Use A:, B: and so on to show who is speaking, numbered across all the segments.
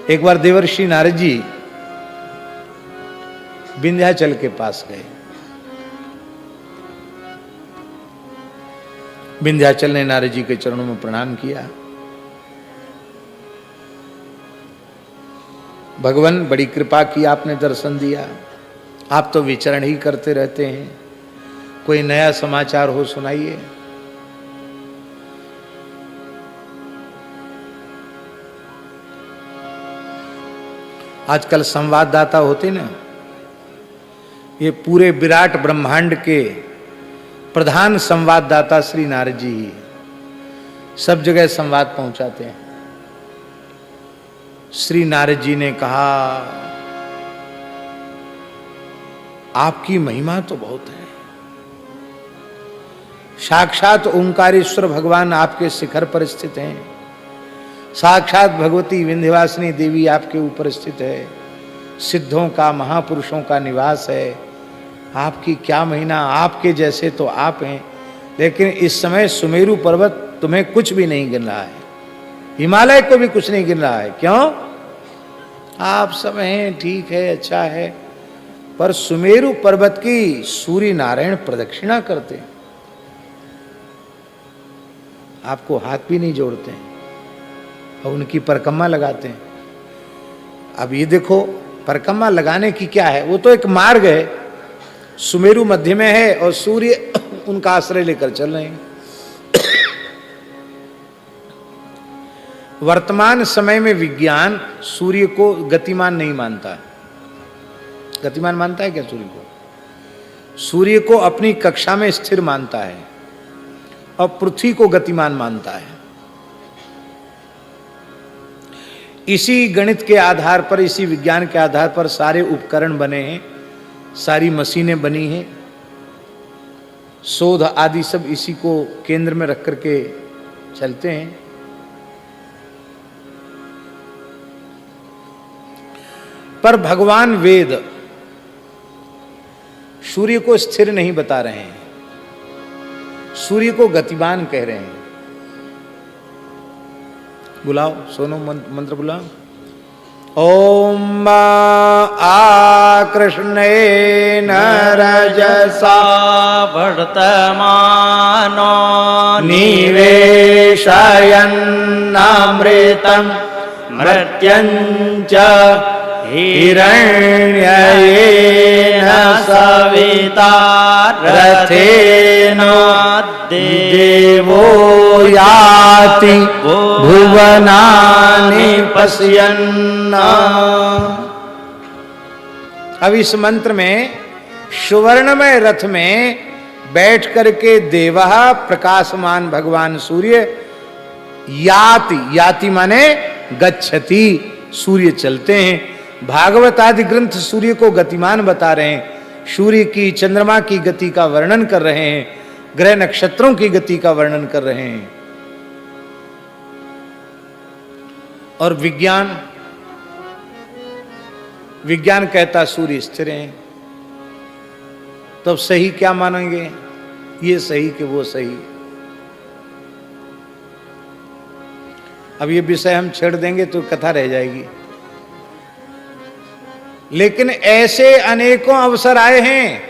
A: एक बार देवर्षि नारद जी विंध्याचल के पास गए। विंध्याचल ने नारद जी के चरणों में प्रणाम किया। भगवान बड़ी कृपा की, आपने दर्शन दिया। आप तो विचरण ही करते रहते हैं, कोई नया समाचार हो सुनाइए। आजकल संवाददाता होते ना, ये पूरे विराट ब्रह्मांड के प्रधान संवाददाता श्री नारद जी ही सब जगह संवाद पहुंचाते हैं। श्री नारद जी ने कहा, आपकी महिमा तो बहुत है। साक्षात ओंकारेश्वर भगवान आपके शिखर पर स्थित हैं। साक्षात भगवती विंध्यवासिनी देवी आपके ऊपर स्थित है। सिद्धों का, महापुरुषों का निवास है। आपकी क्या महिमा, आपके जैसे तो आप हैं, लेकिन इस समय सुमेरु पर्वत तुम्हें कुछ भी नहीं गिन रहा है, हिमालय को भी कुछ नहीं गिन रहा है। क्यों? आप सब हैं, ठीक है, अच्छा है, पर सुमेरु पर्वत की सूर्य नारायण प्रदक्षिणा करते हैं, आपको हाथ भी नहीं जोड़ते हैं और उनकी परिक्रमा लगाते हैं। अब ये देखो, परिक्रमा लगाने की क्या है, वो तो एक मार्ग है। सुमेरु मध्य में है और सूर्य उनका आश्रय लेकर चल रहे हैं। वर्तमान समय में विज्ञान सूर्य को गतिमान नहीं मानता। गतिमान मानता है क्या सूर्य को? सूर्य को अपनी कक्षा में स्थिर मानता है और पृथ्वी को गतिमान मानता है। इसी गणित के आधार पर, इसी विज्ञान के आधार पर सारे उपकरण बने हैं, सारी मशीनें बनी हैं, शोध आदि सब इसी को केंद्र में रख करके चलते हैं। पर भगवान वेद सूर्य को स्थिर नहीं बता रहे हैं, सूर्य को गतिमान कह रहे हैं। बुलाओ, सोनो मंत्र बुलाओ। ओम आकृष्णेन रजसा
B: वर्तमानो
A: निवेशयन्नमृतं मर्त्यञ्च हिरण्ययेन सविता रथेन देवो याति भुवनानि पश्यन्ना। अब इस मंत्र में सुवर्णमय रथ में बैठ करके देवः प्रकाशमान भगवान सूर्य याति, याति माने गच्छति, सूर्य चलते हैं। भागवत आदि ग्रंथ सूर्य को गतिमान बता रहे हैं, सूर्य की, चंद्रमा की गति का वर्णन कर रहे हैं, ग्रह नक्षत्रों की गति का वर्णन कर रहे हैं। और विज्ञान कहता सूर्य स्थिर है। तब सही क्या मानेंगे? ये सही कि वो सही? अब ये विषय हम छेड़ देंगे तो कथा रह जाएगी। लेकिन ऐसे अनेकों अवसर आए हैं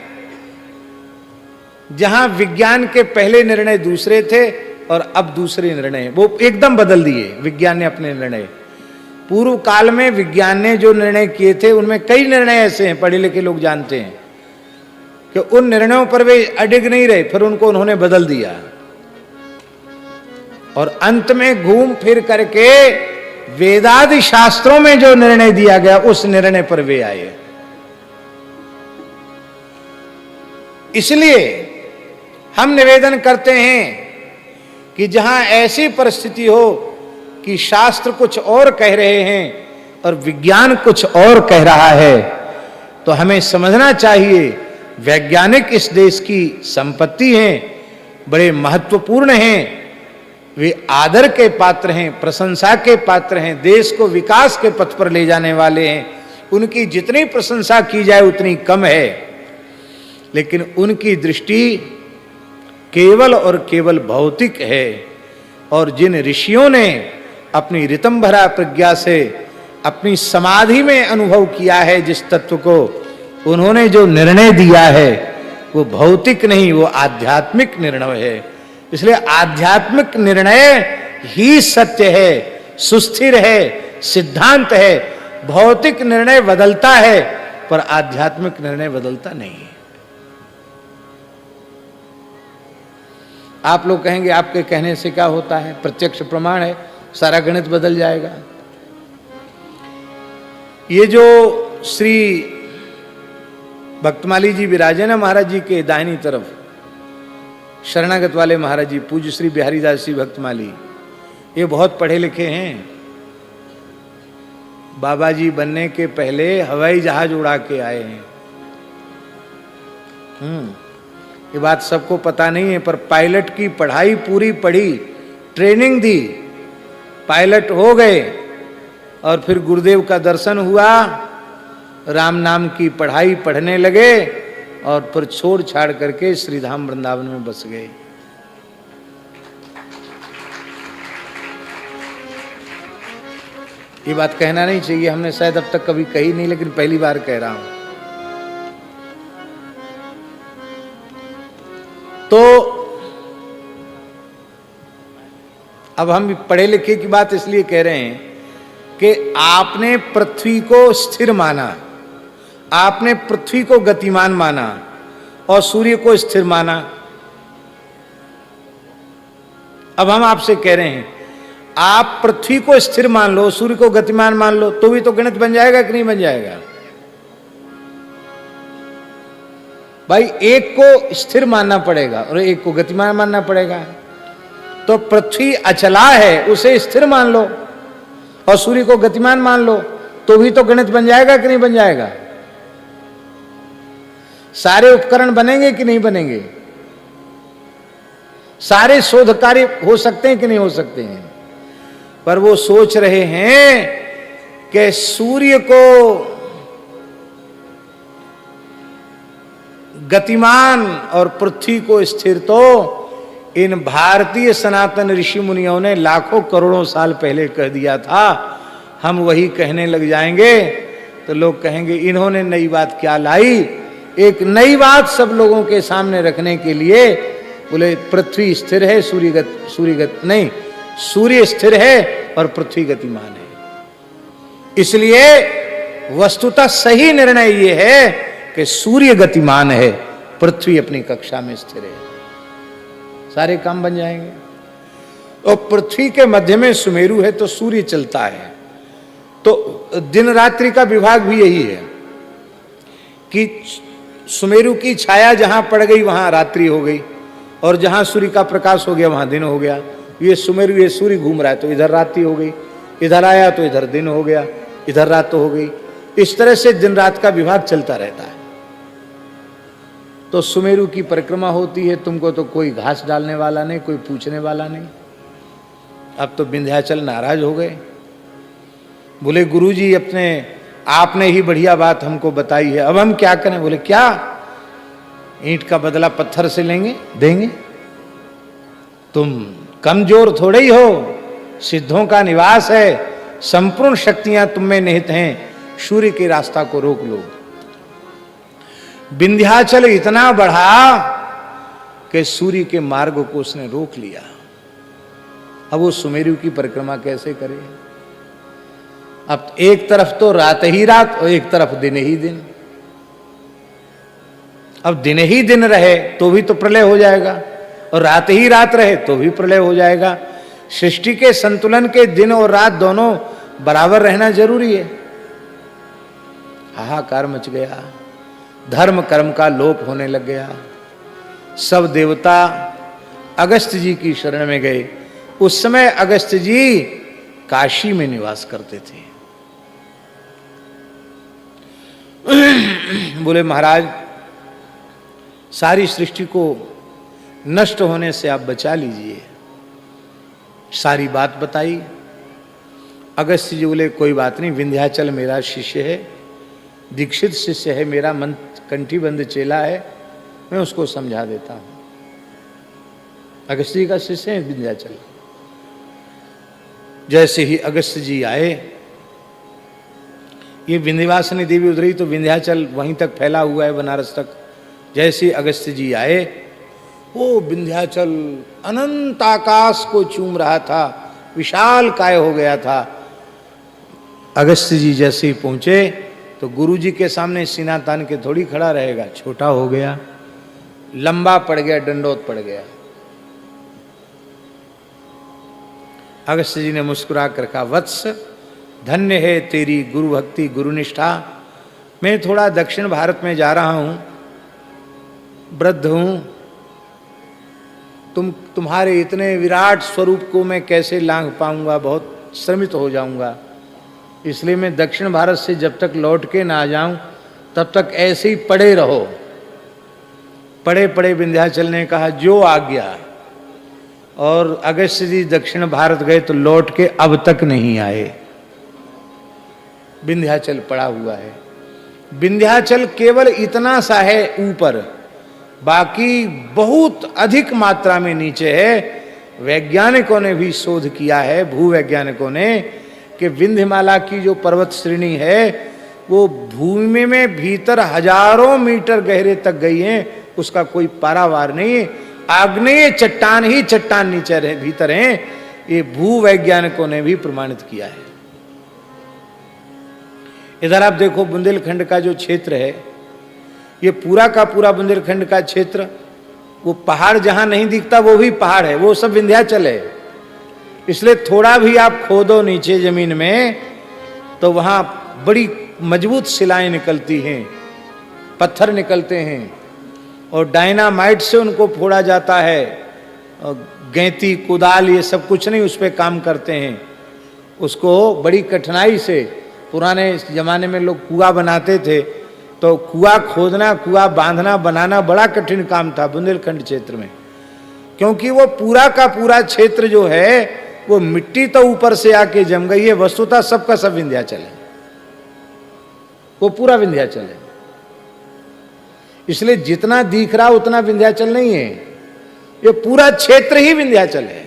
A: जहां विज्ञान के पहले निर्णय दूसरे थे और अब दूसरे निर्णय वो एकदम बदल दिए। विज्ञान ने अपने निर्णय, पूर्व काल में विज्ञान ने जो निर्णय किए थे उनमें कई निर्णय ऐसे हैं, पढ़े लिखे लोग जानते हैं, कि उन निर्णयों पर वे अडिग नहीं रहे, फिर उनको उन्होंने बदल दिया और अंत में घूम फिर करके वेदादि शास्त्रों में जो निर्णय दिया गया उस निर्णय पर वे आए। इसलिए हम निवेदन करते हैं कि जहां ऐसी परिस्थिति हो कि शास्त्र कुछ और कह रहे हैं और विज्ञान कुछ और कह रहा है, तो हमें समझना चाहिए वैज्ञानिक इस देश की संपत्ति हैं, बड़े महत्वपूर्ण हैं, वे आदर के पात्र हैं, प्रशंसा के पात्र हैं, देश को विकास के पथ पर ले जाने वाले हैं। उनकी जितनी प्रशंसा की जाए उतनी कम है, लेकिन उनकी दृष्टि केवल और केवल भौतिक है। और जिन ऋषियों ने अपनी ऋतंभरा प्रज्ञा से अपनी समाधि में अनुभव किया है जिस तत्व को, उन्होंने जो निर्णय दिया है वो भौतिक नहीं, वो आध्यात्मिक निर्णय है। इसलिए आध्यात्मिक निर्णय ही सत्य है, सुस्थिर है, सिद्धांत है। भौतिक निर्णय बदलता है पर आध्यात्मिक निर्णय बदलता नहीं है। आप लोग कहेंगे आपके कहने से क्या होता है, प्रत्यक्ष प्रमाण है, सारा गणित बदल जाएगा। ये जो श्री भक्तमाली जी विराजे ना महाराज जी के दाहिनी तरफ, शरणागत वाले महाराज जी पूज्य श्री बिहारी दास जी भक्तमाली, ये बहुत पढ़े लिखे हैं। बाबा जी बनने के पहले हवाई जहाज उड़ा के आए हैं। ये बात सबको पता नहीं है, पर पायलट की पढ़ाई पूरी पढ़ी, ट्रेनिंग दी, पायलट हो गए और फिर गुरुदेव का दर्शन हुआ, राम नाम की पढ़ाई पढ़ने लगे और फिर छोड़ छाड़ करके श्रीधाम वृंदावन में बस गए। ये बात कहना नहीं चाहिए, हमने शायद अब तक कभी कही नहीं, लेकिन पहली बार कह रहा हूं। तो अब हम पढ़े लिखे की बात इसलिए कह रहे हैं कि आपने पृथ्वी को स्थिर माना, आपने पृथ्वी को गतिमान माना और सूर्य को स्थिर माना। अब हम आपसे कह रहे हैं आप पृथ्वी को स्थिर मान लो, सूर्य को गतिमान मान लो, तो भी तो गणित बन जाएगा कि नहीं बन जाएगा? भाई एक को स्थिर मानना पड़ेगा और एक को गतिमान मानना पड़ेगा। तो पृथ्वी अचला है, उसे स्थिर मान लो और सूर्य को गतिमान मान लो, तो भी तो गणित बन जाएगा कि नहीं बन जाएगा? सारे उपकरण बनेंगे कि नहीं बनेंगे? सारे शोध कार्य हो सकते हैं कि नहीं हो सकते हैं? पर वो सोच रहे हैं कि सूर्य को गतिमान और पृथ्वी को स्थिर तो इन भारतीय सनातन ऋषि मुनियों ने लाखों करोड़ों साल पहले कह दिया था। हम वही कहने लग जाएंगे तो लोग कहेंगे इन्होंने नई बात क्या लाई। एक नई बात सब लोगों के सामने रखने के लिए बोले पृथ्वी स्थिर है, सूर्यगत नहीं, सूर्य स्थिर है और पृथ्वी गतिमान है। इसलिए वस्तुतः सही निर्णय यह है कि सूर्य गतिमान है, पृथ्वी अपनी कक्षा में स्थिर है, सारे काम बन जाएंगे। और पृथ्वी के मध्य में सुमेरु है तो सूर्य चलता है। तो दिन रात्रि का विभाग भी यही है कि सुमेरु की छाया जहां पड़ गई वहां रात्रि हो गई और जहां सूर्य का प्रकाश हो गया वहां दिन हो गया। ये सुमेरु, ये सूर्य घूम रहा है तो इधर रात्रि हो गई, इधर आया तो इधर दिन हो गया, इधर रात हो गई। इस तरह से दिन रात का विभाग चलता रहता है। तो सुमेरु की परिक्रमा होती है, तुमको तो कोई घास डालने वाला नहीं, कोई पूछने वाला नहीं। अब तो विंध्याचल नाराज हो गए, बोले गुरुजी आपने ही बढ़िया बात हमको बताई है, अब हम क्या करें? बोले क्या, ईंट का बदला पत्थर से देंगे? तुम कमजोर थोड़े ही हो, सिद्धों का निवास है, संपूर्ण शक्तियां तुम में निहित हैं, सूर्य के रास्ता को रोक लो। विंध्याचल इतना बढ़ा कि सूर्य के मार्ग को उसने रोक लिया। अब वो सुमेरु की परिक्रमा कैसे करे? अब एक तरफ तो रात ही रात और एक तरफ दिन ही दिन। अब दिन ही दिन रहे तो भी तो प्रलय हो जाएगा और रात ही रात रहे तो भी प्रलय हो जाएगा। सृष्टि के संतुलन के दिन और रात दोनों बराबर रहना जरूरी है। हाहाकार मच गया, धर्म कर्म का लोप होने लग गया। सब देवता अगस्त जी की शरण में गए। उस समय अगस्त जी काशी में निवास करते थे। बोले महाराज सारी सृष्टि को नष्ट होने से आप बचा लीजिए। सारी बात बताई। अगस्त जी बोले कोई बात नहीं, विंध्याचल मेरा शिष्य है, दीक्षित शिष्य है, मेरा मन कंठीबंध चेला है, मैं उसको समझा देता हूं। अगस्त जी का शिष्य है विंध्याचल। जैसे ही अगस्त जी आए ये विंध्यवासिनी देवी उधर ही तो विंध्याचल वहीं तक फैला हुआ है, बनारस तक। जैसे अगस्त्य जी आए, वो विंध्याचल अनंत आकाश को चूम रहा था, विशाल काय हो गया था। अगस्त्य जी जैसे ही पहुंचे तो गुरु जी के सामने सीना तान के थोड़ी खड़ा रहेगा, छोटा हो गया, लंबा पड़ गया, दंडोत पड़ गया। अगस्त्य जी ने मुस्कुरा कर कहा, वत्स धन्य है तेरी गुरु भक्ति गुरु निष्ठा। मैं थोड़ा दक्षिण भारत में जा रहा हूं, वृद्ध हूं, तुम्हारे इतने विराट स्वरूप को मैं कैसे लांघ पाऊंगा, बहुत श्रमित हो जाऊंगा। इसलिए मैं दक्षिण भारत से जब तक लौट के ना आ जाऊं तब तक ऐसे ही पड़े रहो। पड़े पड़े विंध्याचल ने कहा, जो आज्ञा। और अगस्त्य जी दक्षिण भारत गए तो लौट के अब तक नहीं आए। विंध्याचल पड़ा हुआ है। विंध्याचल केवल इतना सा है ऊपर, बाकी बहुत अधिक मात्रा में नीचे है। वैज्ञानिकों ने भी शोध किया है, भूवैज्ञानिकों ने, कि विंध्यमाला की जो पर्वत श्रेणी है वो भूमि में भीतर हजारों मीटर गहरे तक गई है, उसका कोई पारावार नहीं है। आग्नेय चट्टान ही चट्टान नीचे रहे भीतर हैं, ये भूवैज्ञानिकों ने भी प्रमाणित किया है। इधर आप देखो बुंदेलखंड का जो क्षेत्र है, ये पूरा का पूरा बुंदेलखंड का क्षेत्र, वो पहाड़ जहां नहीं दिखता वो भी पहाड़ है, वो सब विंध्याचल है। इसलिए थोड़ा भी आप खोदो नीचे जमीन में तो वहां बड़ी मजबूत शिलाएं निकलती हैं, पत्थर निकलते हैं, और डायनामाइट से उनको फोड़ा जाता है। गैंती कुदाल ये सब कुछ नहीं उस पर काम करते हैं, उसको बड़ी कठिनाई से। पुराने जमाने में लोग कुआं बनाते थे, तो कुआं खोदना, कुआं बांधना, बनाना बड़ा कठिन काम था बुंदेलखंड क्षेत्र में, क्योंकि वो पूरा का पूरा क्षेत्र जो है वो मिट्टी तो ऊपर से आके जम गई है। वस्तुतः सबका सब विंध्याचल है, वो पूरा विंध्याचल है। इसलिए जितना दिख रहा उतना विंध्याचल नहीं है, ये पूरा क्षेत्र ही विंध्याचल है।